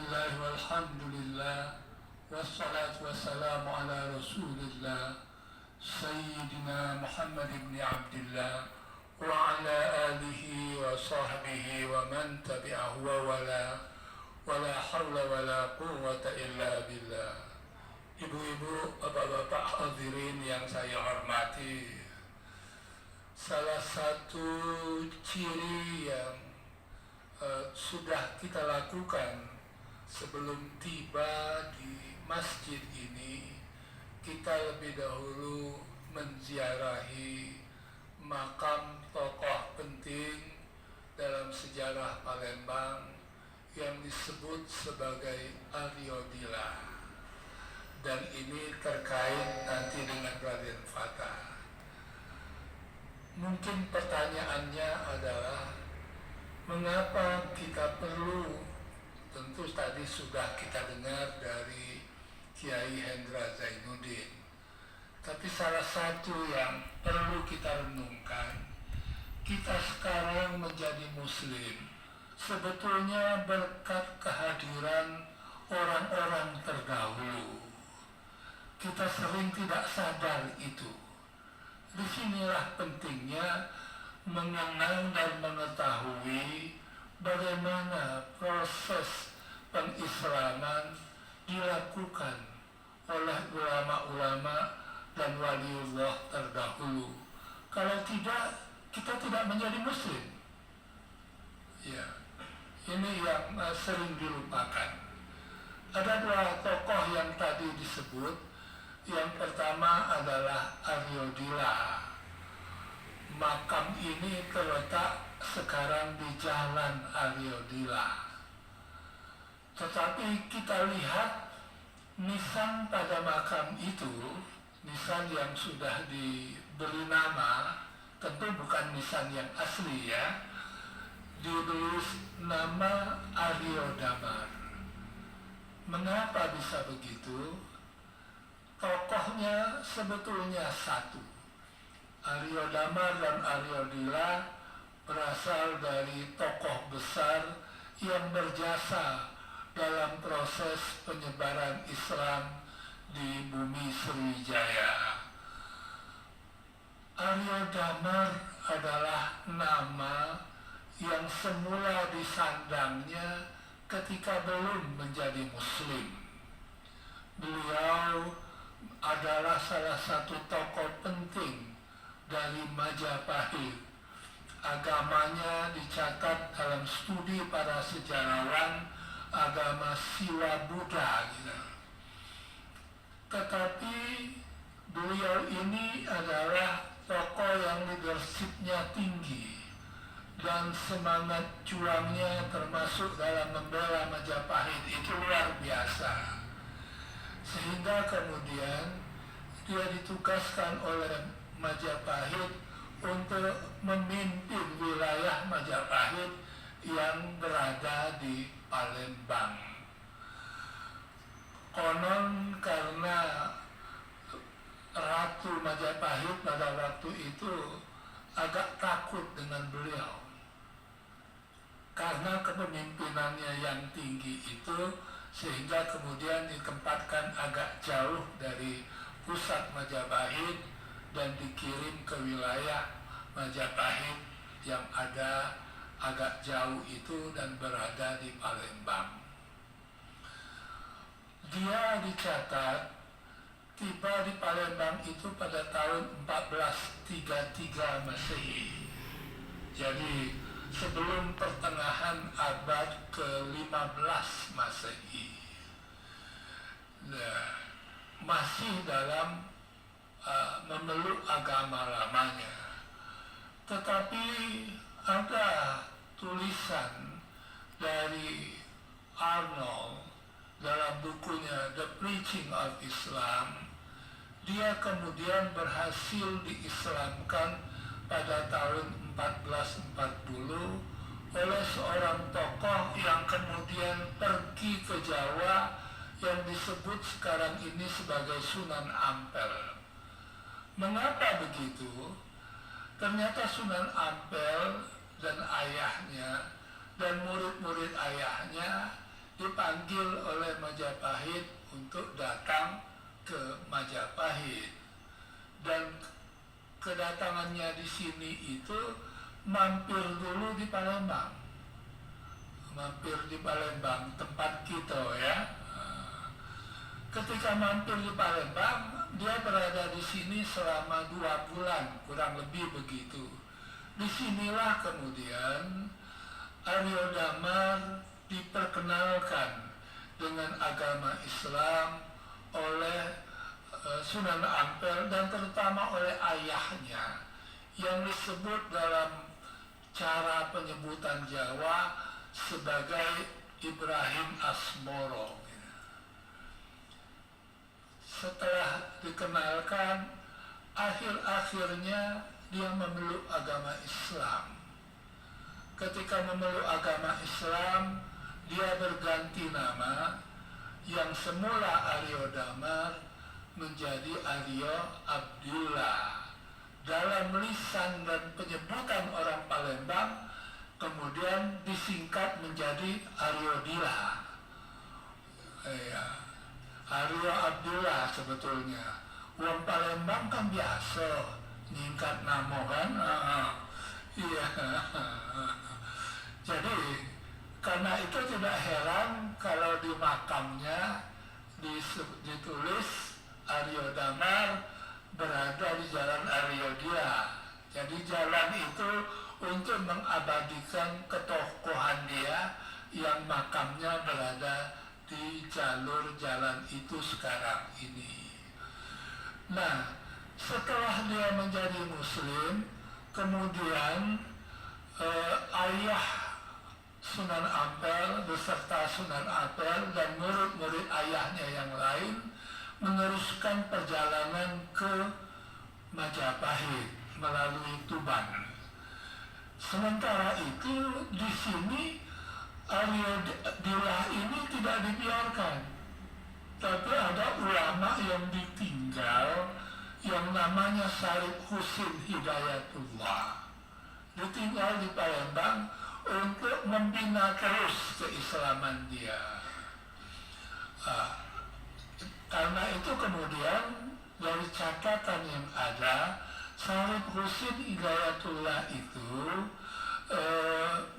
Bismillah walhamdulillah wassalatu wassalamu ala rasulillah Sayyidina Muhammad ibn Abdullah wa ala alihi wa sahbihi wa man tabi'ahu wa wala hawla wala quwwata illa billah. Ibu-ibu, bapak-bapak hadirin yang saya hormati, salah satu ciri yang sudah kita lakukan sebelum tiba di masjid ini, kita lebih dahulu menziarahi makam tokoh penting dalam sejarah Palembang yang disebut sebagai Aryo Dila, dan ini terkait nanti dengan Raden Fata. Mungkin pertanyaannya adalah, mengapa kita perlu, tentu tadi sudah kita dengar dari Kiai Hendra Zainuddin, tapi salah satu yang perlu kita renungkan, kita sekarang menjadi muslim sebetulnya berkat kehadiran orang-orang terdahulu. Kita sering tidak sadar itu. Disinilah pentingnya mengenal dan mengetahui bagaimana proses pengislaman dilakukan oleh ulama-ulama dan waliullah terdahulu. Kalau tidak, kita tidak menjadi muslim. Ya, ini yang sering dilupakan. Ada dua tokoh yang tadi disebut. Yang pertama adalah Aryo Dila. Makam ini terletak sekarang di Jalan Aryo Dila. Tetapi kita lihat nisan pada makam itu, nisan yang sudah diberi nama, tentu bukan nisan yang asli ya, ditulis nama Aryo Damar. Mengapa bisa begitu? Tokohnya sebetulnya satu. Aryo Damar dan Aryo Dila berasal dari tokoh besar yang berjasa dalam proses penyebaran Islam di bumi Sriwijaya. Aryo Damar adalah nama yang semula disandangnya ketika belum menjadi muslim. Beliau adalah salah satu tokoh penting dari Majapahit. Agamanya dicatat dalam studi para sejarawan agama Siwa Buddha gitu. Tetapi beliau ini adalah tokoh yang leadershipnya tinggi dan semangat juangnya termasuk dalam membela Majapahit itu luar biasa. Sehingga kemudian dia ditugaskan oleh Majapahit untuk memimpin wilayah Majapahit yang berada di Palembang. Konon karena Ratu Majapahit pada waktu itu agak takut dengan beliau, karena kepemimpinannya yang tinggi itu, sehingga kemudian ditempatkan agak jauh dari pusat Majapahit dan dikirim ke wilayah Majapahit yang ada agak jauh itu dan berada di Palembang. Dia dicatat tiba di Palembang itu pada tahun 1433 Masehi. Jadi sebelum pertengahan abad ke-15 Masehi. Nah, masih dalam memeluk agama lamanya. Tetapi ada tulisan dari Arnold dalam bukunya The Preaching of Islam. Dia kemudian berhasil diislamkan pada tahun 1440 oleh seorang tokoh yang kemudian pergi ke Jawa yang disebut sekarang ini sebagai Sunan Ampel. Mengapa begitu? Ternyata Sunan Ampel dan ayahnya dan murid-murid ayahnya di dipanggil oleh Majapahit untuk datang ke Majapahit, dan kedatangannya di sini itu mampir dulu di Palembang, tempat kita ya. Ketika mampir di Palembang, dia berada di sini selama 2 bulan, kurang lebih begitu. Disinilah kemudian Aryo Damar diperkenalkan dengan agama Islam oleh Sunan Ampel, dan terutama oleh ayahnya yang disebut dalam cara penyebutan Jawa sebagai Ibrahim Asmoro. Setelah dikenalkan, akhir-akhirnya dia memeluk agama Islam. Ketika memeluk agama Islam, dia berganti nama, yang semula Aryo Damar menjadi Aryo Abdullah. Dalam lisan dan penyebutan orang Palembang kemudian disingkat menjadi Aryo Dila. Aryo Abdullah sebetulnya. Wong Palembang kan biasa nyingkat nama kan. Iya. Jadi karena itu tidak heran kalau di makamnya ditulis Aryo Damar berada di Jalan Aryo Dila. Jadi jalan itu untuk mengabadikan ketokohan dia yang makamnya berada di jalur jalan itu sekarang ini. Nah, setelah dia menjadi Muslim, kemudian ayah Sunan Ampel beserta Sunan Ampel dan murid-murid ayahnya yang lain meneruskan perjalanan ke Majapahit melalui Tuban. Sementara itu di sini Aryo Dila ini tidak dibiarkan, tapi ada ulama yang ditinggal yang namanya Syarif Husin Hidayatullah, ditinggal di Palembang untuk membina terus keislaman dia. Karena itu kemudian dari catatan yang ada, Syarif Husin Hidayatullah itu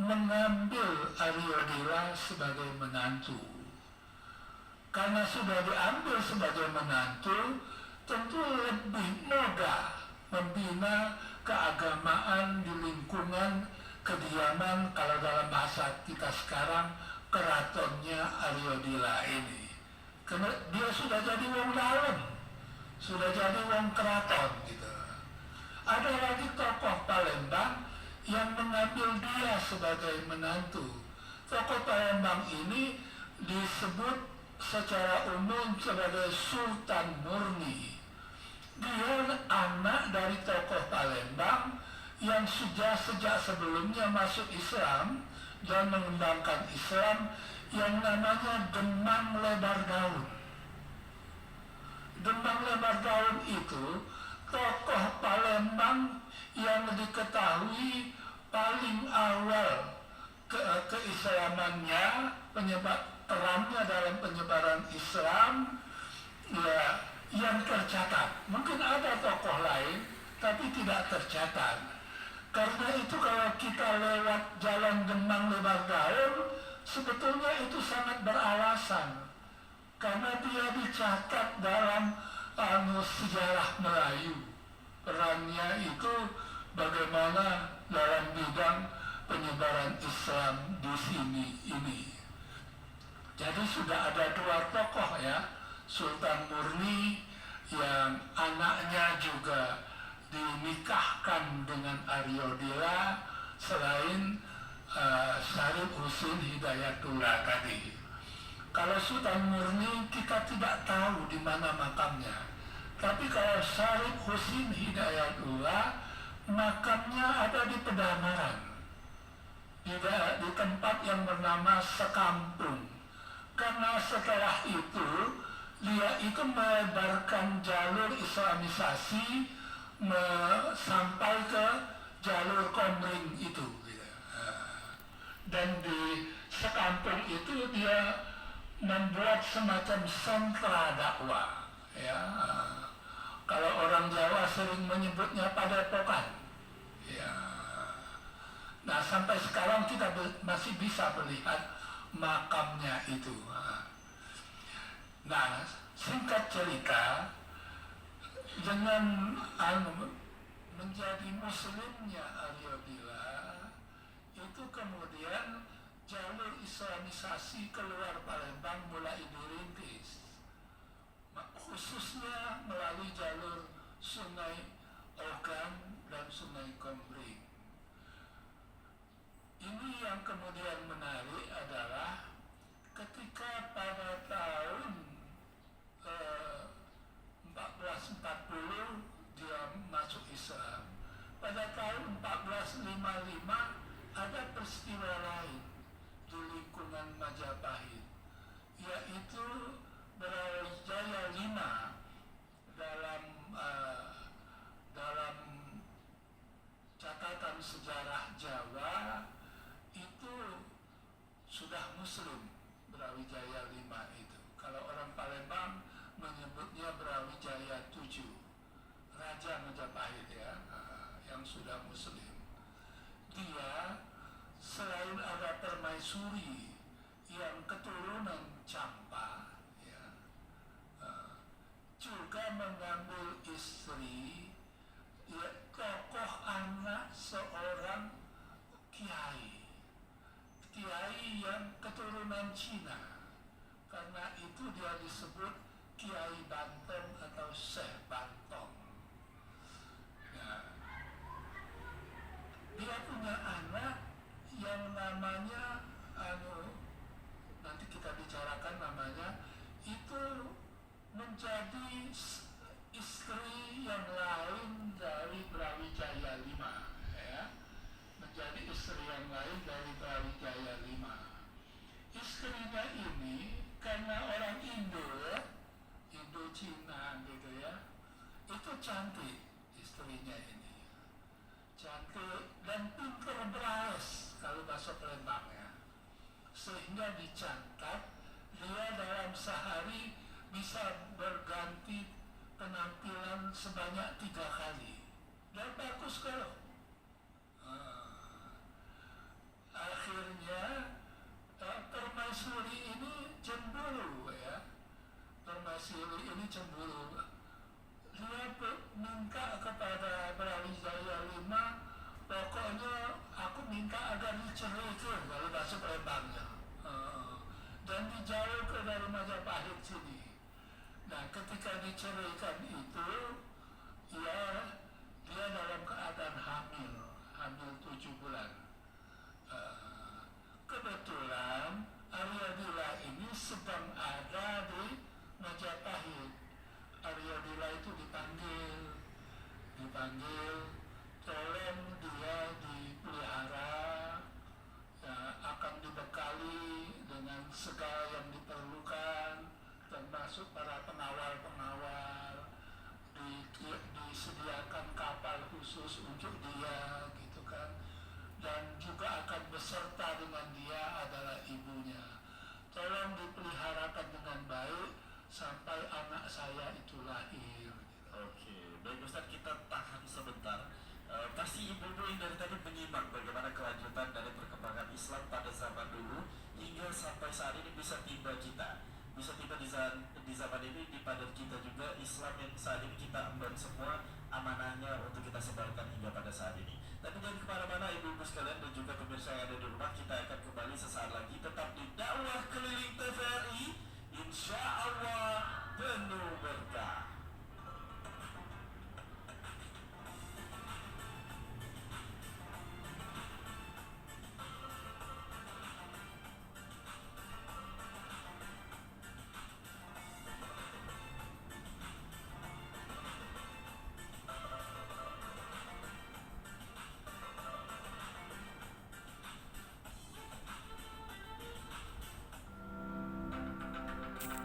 mengambil Aryo Dila sebagai menantu. Karena sudah diambil sebagai menantu, tentu lebih mudah membina keagamaan di lingkungan kediaman, kalau dalam bahasa kita sekarang, keratonnya Aryo Dila ini. Karena dia sudah jadi wong dalam, sudah jadi wong keraton gitu. Ada lagi tokoh Palembang yang mengambil dia sebagai menantu. Tokoh Palembang ini disebut secara umum sebagai Sultan Murni. Dia anak dari tokoh Palembang yang sejak sebelumnya masuk Islam dan mengembangkan Islam, yang namanya Demang Lebar Daun. Demang Lebar Daun itu tokoh Palembang yang diketahui paling awal keislamannya, perannya dalam penyebaran Islam, ya, yang tercatat. Mungkin ada tokoh lain, tapi tidak tercatat. Karena itu kalau kita lewat jalan Demang Lebar Daun, sebetulnya itu sangat beralasan. Karena dia dicatat dalam sejarah Melayu. Perannya itu bagaimana dalam bidang penyebaran Islam di sini ini. Jadi sudah ada 2 tokoh ya, Sultan Murni yang anaknya juga dinikahkan dengan Aryo Dila, selain Syarif Husin Hidayatullah tadi. Kalau Sultan Murni kita tidak tahu di mana makamnya, tapi kalau Syarif Husin Hidayatullah, makamnya ada di Pedamaran, di tempat yang bernama Sekampung. Karena setelah itu dia itu melebarkan jalur Islamisasi sampai ke jalur Komering itu, dan di Sekampung itu dia membuat semacam sentra dakwah, ya. Kalau orang Jawa sering menyebutnya padepokan, ya. Nah, sampai sekarang kita masih bisa melihat makamnya itu. Nah, singkat cerita, dengan menjadi muslimnya Arya Bila, itu kemudian jalur Islamisasi keluar Palembang mulai dirintis, khususnya melalui jalur Sungai Ogan dan Sungai Komering. Ini yang kemudian menarik adalah ketika pada tahun 1440 dia masuk Islam. Pada tahun 1455 ada peristiwa lain di lingkungan Majapahit, yaitu Brawijaya V dalam catatan sejarah Jawa itu sudah Muslim. Brawijaya V itu, kalau orang Palembang menyebutnya Brawijaya VII, Raja Majapahit, ya, yang sudah Muslim. Dia selain ada permaisuri yang keturunan Campa, ya, juga mengambil istri, ya, tokoh anak seorang kiai yang keturunan Cina. Karena itu dia disebut Kiai Bantong atau Syekh Bantong. Ya. Dia punya anak yang namanya, nanti kita bicarakan namanya, itu menjadi istri yang lain dari Brawijaya V, ya. Menjadi istri yang lain dari Brawijaya V. Istrinya ini karena orang Indo-Cina gitu, ya, itu cantik istrinya ini, cantik dan pintar beraes kalau bahasa Palembang, ya, sehingga dicatat dia dalam sehari bisa berganti penampilan sebanyak 3 kali dan bagus kalau. Akhirnya permaisuri ini cemburu, ya. Permaisuri ini cemburu. Dia minta kepada Brawijaya V, pokoknya aku minta agar diceraikan kalau bahasa Palembangnya, dan dijauhkan dari Majapahit sini. Nah, ketika diceraikan itu, ya, dia dalam keadaan hamil 7 bulan. Kebetulan Arya Bila ini sedang ada di Majapahit. Arya Bila itu dipanggil, tolong dia dipelihara, ya, akan dibekali dengan segala yang diperlukan, termasuk para pengawal, disediakan kapal khusus untuk dia, gitu kan. Dan juga akan beserta dengan dia adalah ibunya. Tolong dipeliharakan dengan baik sampai anak saya itu lahir. Oke, baik Ustaz, kita tahan sebentar. Pasti ibu-ibu yang dari tadi menyimak bagaimana kelanjutan dari perkembangan Islam pada zaman dulu hingga sampai saat ini bisa tiba di zaman ini di padat kita juga Islam yang saat ini kita emban semua amanahnya untuk kita sebarkan hingga pada saat ini. Tapi jangan kemana-mana ibu-ibu sekalian dan juga pemirsa yang ada di rumah, kita akan